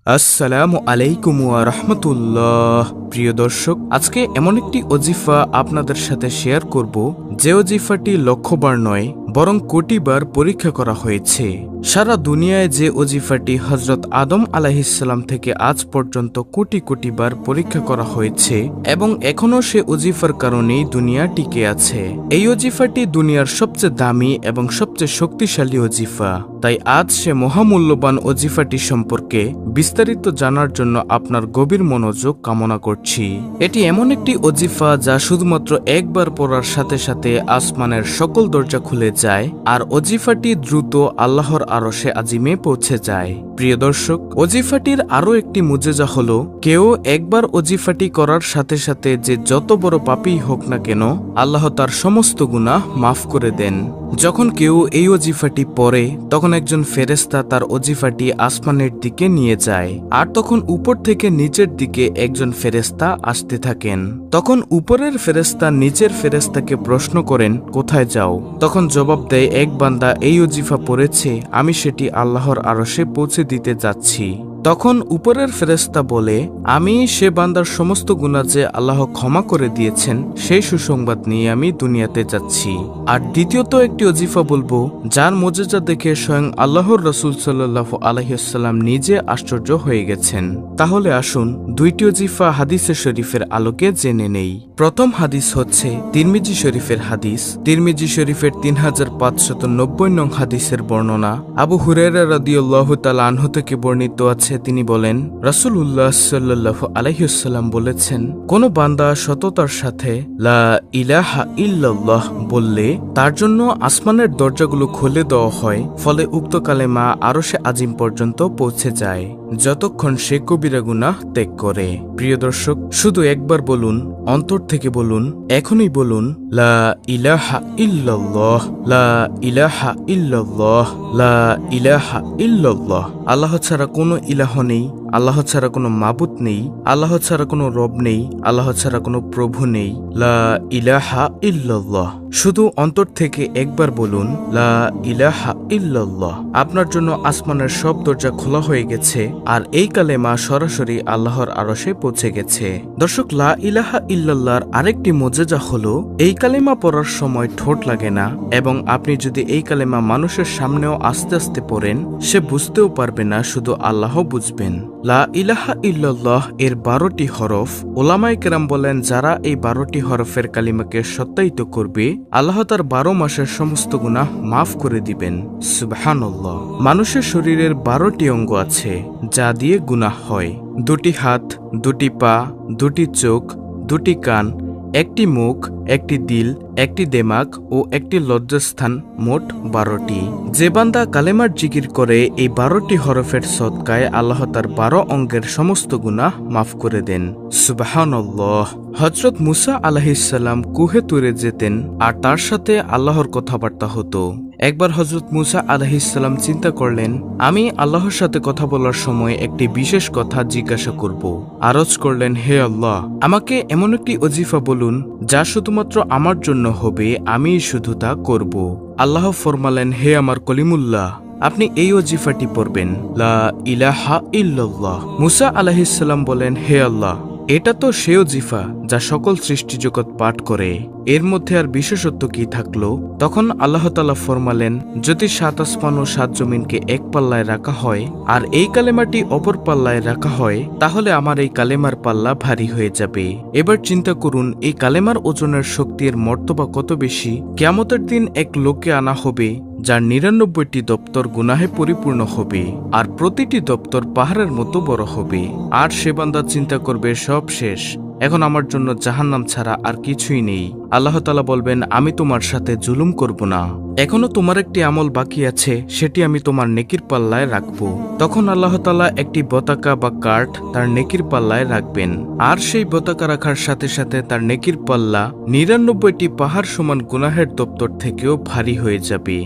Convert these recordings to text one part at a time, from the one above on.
আসসালামু আলাইকুম ওয়া রাহমাতুল্লাহ। প্রিয় দর্শক, আজকে এমন একটি ওজিফা আপনাদের সাথে শেয়ার করব যে ওজিফাটি লক্ষবার নয় বরং কোটিবার পরীক্ষা করা হয়েছে। সারা দুনিয়ায় যে ওজিফাটি হযরত আদম আলাইহিসসালাম থেকে আজ পর্যন্ত কোটি কোটিবার পরীক্ষা করা হয়েছে এবং এখনও সে ওজিফার কারণেই দুনিয়া টিকে আছে। এই ওজিফাটি দুনিয়ার সবচেয়ে দামি এবং সবচেয়ে শক্তিশালী ওজিফা। তাই আজ সে মহামূল্যবান ওজিফাটি সম্পর্কে বিস্তারিত জানার জন্য আপনার গভীর মনোযোগ কামনা করছি। এটি এমন একটি ওজিফা যা শুধুমাত্র একবার পড়ার সাথে সাথে আসমানের সকল দরজা খুলে যায় আর ওজিফাটি দ্রুত আল্লাহর আরশে আজিমে পৌঁছে যায়। প্রিয় দর্শক, ওজিফাটির আরও একটি মুজেজা হলো কেউ একবার ওজিফাটি করার সাথে সাথে যে যত বড় পাপীই হোক না কেন আল্লাহ তার সমস্ত গুনাহ মাফ করে দেন। যখন কেউ এই ওজিফাটি পড়ে তখন একজন ফেরেশতা তার ওজিফাটি আসমানের দিকে নিয়ে যায় আর তখন উপর থেকে নিচের দিকে একজন ফেরেশতা আসতে থাকেন। তখন উপরের ফেরেশতা নিচের ফেরেশতাকে প্রশ্ন করেন, কোথায় যাও? তখন জবাব দেয়, এক বান্দা এই ওজিফা পড়েছে, আমি সেটি আল্লাহর আরশে পৌঁছে দিতে যাচ্ছি। তখন উপরের ফেরেশতা বলে, আমি সে বান্দার সমস্ত গুনাহ যে আল্লাহ ক্ষমা করে দিয়েছেন সেই সুসংবাদ নিয়ে আমি দুনিয়াতে যাচ্ছি। আর দ্বিতীয়ত একটি ওজিফা বলবো যার মুজিজা দেখে স্বয়ং আল্লাহর রাসূল সাল্লাল্লাহু আলাইহি ওয়াসাল্লাম নিজে আশ্চর্য হয়ে গেছেন। তাহলে আসুন দুইটি ওজিফা হাদিসে শরীফের আলোকে জেনে নেই। প্রথম হাদিস হচ্ছে তিরমিজি শরীফের হাদিস। তিরমিজি শরীফের 3590 নং হাদিসের বর্ণনা আবু হুরায়রা রাদিয়াল্লাহু তাআলা আনহু থেকে বর্ণিত আছে। তিনি বলেন, রাসূলুল্লাহ সাল্লাল্লাহু আলাইহি ওয়াসাল্লাম বলেছেন, কোন বান্দা সততার সাথে লা ইলাহা ইল্লাল্লাহ বললে তার জন্য আসমানের দরজাগুলো খুলে দেওয়া হয়, ফলে উক্ত কালেমা আরশে আজিম পর্যন্ত পৌঁছে যায় যতক্ষণ সে কবিরা গুনাহ ত্যাগ করে। প্রিয় দর্শক, শুধু একবার বলুন, অন্তর থেকে বলুন, এখনই বলুন, লা ইলাহা ইল্লাল্লাহ, লা ইলাহা ইল্লাল্লাহ, লা ইলাহা ইল্লাল্লাহ। আল্লাহ ছাড়া কোনো ইলাহ নেই, আল্লাহ ছাড়া কোনো মাবুদ নেই, আল্লাহ ছাড়া কোনো রব নেই, আল্লাহ ছাড়া কোনো প্রভু নেই, লা ইলাহা ইল্লাল্লাহ। শুধু অন্তর থেকে একবার বলুন, লা ইলাহা ইল্লাল্লাহ। আপনার জন্য আসমানের সব দরজা খোলা হয়ে গেছে আর এই কালেমা সরাসরি আল্লাহর আরশে পৌঁছে গেছে। দর্শক, লা ইলাহা ইল্লাল্লাহর আরেকটি মুজিজা হলো এই কালেমা পড়ার সময় ঠোঁট লাগে না এবং আপনি যদি এই কালেমা মানুষের সামনেও আস্তে আস্তে পড়েন সে বুঝতেও পারবে না, শুধু আল্লাহ বুঝবেন। লা ইলাহা ইল্লাল্লাহ এর 12টি হরফ। ওলামায়ে কেরাম বলেন, যারা এই 12টি হরফের কালিমাকে সত্যায়িত করবে আল্লাহ তার 12 মাসের সমস্ত গুনাহ মাফ করে দিবেন। সুবহানাল্লাহ। মানুষের শরীরের 12টি অঙ্গ আছে যা দিয়ে গুনাহ হয়। 2টি হাত, 2টি পা, 2টি চোখ, 2টি কান, একটি মুখ, একটি দিল, একটি দেমাগ ও একটি লজ্জাস্থান, মোট 12টি। যে বান্দা কালেমার জিকির করে এই 12টি হরফের সদকায় আল্লাহ তার 12 অঙ্গের সমস্ত গুনাহ মাফ করে দেন। সুবহানাল্লাহ। হযরত মুসা আলাইহিসসালাম কুহে তুরে যেতেন আর তার সাথে আল্লাহর কথাবার্তা হতো। একবার হযরত মুসা আলাইহিসসালাম চিন্তা করলেন, আমি আল্লাহর সাথে কথা বলার সময় একটি বিশেষ কথা জিজ্ঞাসা করব। আরজ করলেন, হে আল্লাহ, আমাকে এমন একটি ওজিফা বলুন যা শুধুমাত্র আমার জন্য হবে, আমি শুধু তা করব। আল্লাহ ফরমালেন, হে আমার কলিমুল্লাহ, আপনি এই ওজিফাটি পড়বেন, লা ইলাহা ইল্লাল্লাহ। মুসা আলাইহিসসালাম বলেন, হে আল্লাহ, এটা তো সে ওজিফা যা সকল সৃষ্টি জগৎ পাঠ করে, এর মধ্যে আর বিশেষত্ব কি থাকলো? তখন আল্লাহ তাআলা ফরমালেন, যদি 7 আসমান ও 7 জমিনকে এক পাল্লায় রাখা হয় আর এই কালেমাটি অপর পাল্লায় রাখা হয় তাহলে আমার এই কালেমার পাল্লা ভারী হয়ে যাবে। এবার চিন্তা করুন, এই কালেমার ওজনের শক্তির মর্তবা কত বেশি। কিয়ামতের দিন এক লোককে আনা হবে যার 99টি দপ্তর গুনাহে পরিপূর্ণ হবে আর প্রতিটি দপ্তর পাহাড়ের মতো বড় হবে। আর সে বান্দা চিন্তা করবে, সব শেষ, এখন আমার জন্য জাহান্নাম ছাড়া আর কিছুই নেই। আল্লাহ তাআলা বলবেন, আমি তোমার সাথে জুলুম করব না, এখনো তোমার একটি আমল বাকি আছে, সেটি আমি তোমার নেকির পাল্লায় রাখব। তখন আল্লাহ তাআলা একটি পতাকা বা কাঠ তার নেকির পাল্লায় রাখবেন আর সেই পতাকা রাখার সাথে সাথে তার নেকির পাল্লা 99টি পাহাড় সমান গুনাহের দপ্তর থেকেও ভারী হয়ে যাবে।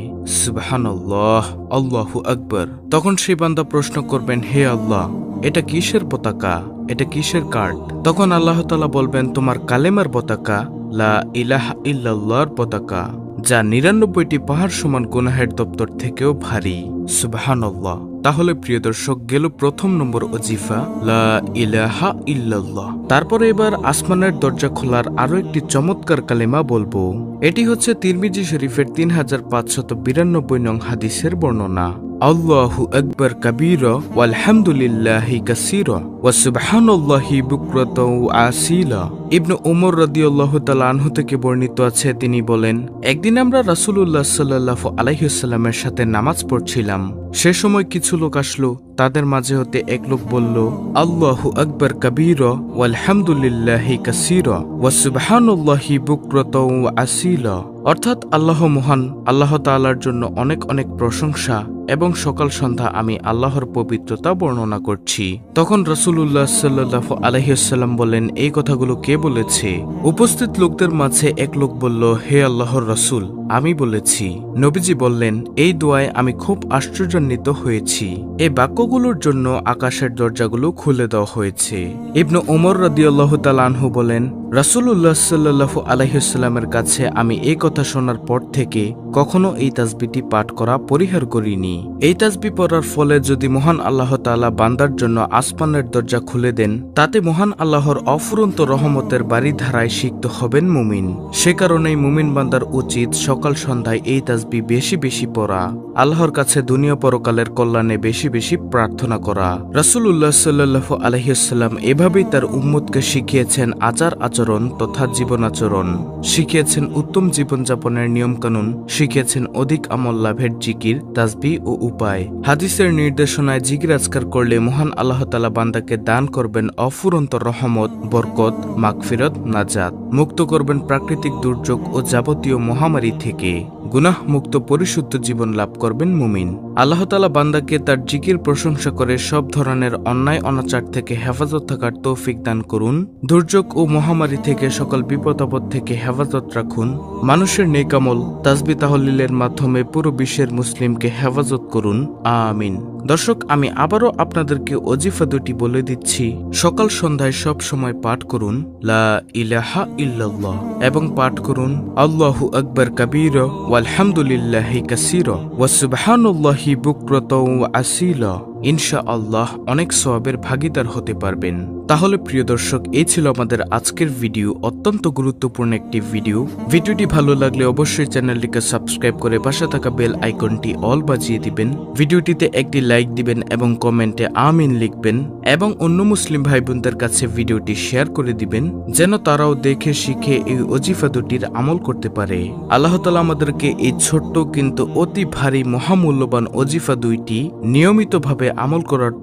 সুবহানাল্লাহ, আল্লাহু আকবার। তখন সেই বান্দা প্রশ্ন করবেন, হে আল্লাহ, এটা কিসের পতাকা, এটা কিসের কাঠ? তখন আল্লাহ তাআলা বলবেন, তোমার কালেমার পতাকা, লা ইলাহা ইল্লাল্লাহর পতাকা। যা ৯৯টি পাহাড় সমান গুনাহের দপ্তর থেকেও ভারী। সুবহানাল্লাহ। তাহলে প্রিয় দর্শক, গেল প্রথম নম্বর ওজিফা, লা ইলাহা ইল্লাল্লাহ। তারপরে এবার আসমানের দরজা খোলার আরো একটি চমৎকার কালেমা বলবো। এটি হচ্ছে তিরমিজি শরীফের ৩৫৯২ নং হাদিসের বর্ণনা। আল্লাহু আকবার কাবীরা ওয়ালহামদুলিল্লাহি কাসীরা ওয়া সুবহানাল্লাহি বুকরাতাও আসীলা। ইবনে উমর রাদিয়াল্লাহু তাআলা আনহু থেকে বর্ণিত আছে, তিনি বলেন, একদিন আমরা রাসূলুল্লাহ সাল্লাল্লাহু আলাইহি ওয়াসাল্লামের সাথে নামাজ পড়ছিলাম। সে সময় কিছু লোক আসলো। তাদের মাঝে হতে এক লোক বলল, আল্লাহু আকবার কাবীরা ওয়ালহামদুলিল্লাহি কাসীরা ওয়া সুবহানাল্লাহি বুকরাতাও আসীলা। অর্থাৎ আল্লাহ মহান, আল্লাহ তাআলার জন্য অনেক অনেক প্রশংসা এবং সকাল সন্ধ্যা আমি আল্লাহর পবিত্রতা বর্ণনা করছি। তখন রাসূলুল্লাহ সাল্লাল্লাহু আলাইহি ওয়াসাল্লাম বলেন, এই কথাগুলো কে বলেছে? উপস্থিত লোকদের মাঝে এক লোক বলল, হে আল্লাহর রাসূল, আমি বলেছি। নবীজি বললেন, এই দোয়ায় আমি খুব আশ্চর্যান্বিত হয়েছি। এই বাক্যগুলোর জন্য আকাশের দরজাগুলো খুলে দেওয়া হয়েছে। ইবনে ওমর রাদিয়াল্লাহু তাআলা আনহু বলেন, রাসূলুল্লাহ সাল্লাল্লাহু আলাইহি ওয়াসাল্লামের কাছে আমি এই কথা শোনার পর থেকে কখনো এই তাসবিহটি পাঠ করা পরিহার করিনি। এই তাসবিহ পড়ার ফলে যদি মহান আল্লাহ তাআলা বান্দার জন্য আসমানের দরজা খুলে দেন, তাতে মহান আল্লাহর অফুরন্ত রহমতের বাড়িধারায় সিক্ত হবেন মুমিন। সে কারণেই মুমিন বান্দার উচিত সকাল সন্ধ্যায় এই তাসবিহ বেশি বেশি পড়া, আল্লাহর কাছে দুনিয়া পরকালের কল্যাণে বেশি বেশি প্রার্থনা করা। রাসূলুল্লাহ সাল্লাল্লাহু আলাইহি ওয়াসাল্লাম এভাবেই তার উম্মতকে শিখিয়েছেন আচার আচরণ তথা জীবন আচরণ, শিখিয়েছেন উত্তম জীবনযাপনের নিয়মকানুন, শিখিয়েছেন অধিক আমল লাভের জিকির, তাসবিহ ও উপায়। হাদিসের নির্দেশনায় জিকির আজকার করলে মহান আল্লাহ তাআলা বান্দাকে দান করবেন অফুরন্ত রহমত, বরকত, মাগফিরাত, নাজাত, মুক্ত করবেন প্রাকৃতিক দুর্যোগ ও যাবতীয় মহামারী থেকে, গুনাহ মুক্ত পরিশুদ্ধ জীবন লাভ করবেন মুমিন। আল্লাহ তাআলা বান্দাকে তার জিকির প্রশংসা করে সব ধরনের অন্যায় অনাচার থেকে হেফাজত থাকার তৌফিক দান করুন। দুর্যোগ ও মহামারী থেকে সকল বিপদ আপদ থেকে হেফাজত রাখুন। মানুষের নেক আমল, তাসবিহ তাহলিলের মাধ্যমে পুরো বিশ্বের মুসলিমকে হেফাজত করুন, আমিন। দর্শক, আমি আবারও আপনাদেরকে ওজিফা দুটি বলে দিচ্ছি। সকাল সন্ধ্যায় সব সময় পাঠ করুন লা ইলাহা ইল্লাল্লাহ এবং পাঠ করুন আল্লাহু আকবার কাবীরা ওয়ালহামদুলিল্লাহি কাসীরা ওয়া সুবহানাল্লাহি বুকরাতাও আসীলা। ইনশাআল্লাহ অনেক সওয়াবের ভাগীদার হতে পারবেন। তাহলে প্রিয় দর্শক, এই ছিল আমাদের আজকের ভিডিও, অত্যন্ত গুরুত্বপূর্ণ একটি ভিডিও। ভিডিওটি ভালো লাগলে অবশ্যই চ্যানেলটিকে সাবস্ক্রাইব করে পাশে থাকা বেল আইকনটি অল বাজিয়ে দিবেন। ভিডিওটিতে একটি লাইক দিবেন এবং কমেন্টে আমিন লিখবেন এবং অন্য মুসলিম ভাই বোনদের কাছে ভিডিওটি শেয়ার করে দিবেন, যেন তারাও দেখে শিখে এই ওজিফা দুটির আমল করতে পারে। আল্লাহ তাআলা আমাদেরকে এই ছোট্ট কিন্তু অতি ভারী মহামূল্যবান ওজিফা দুইটি নিয়মিতভাবে আমল করার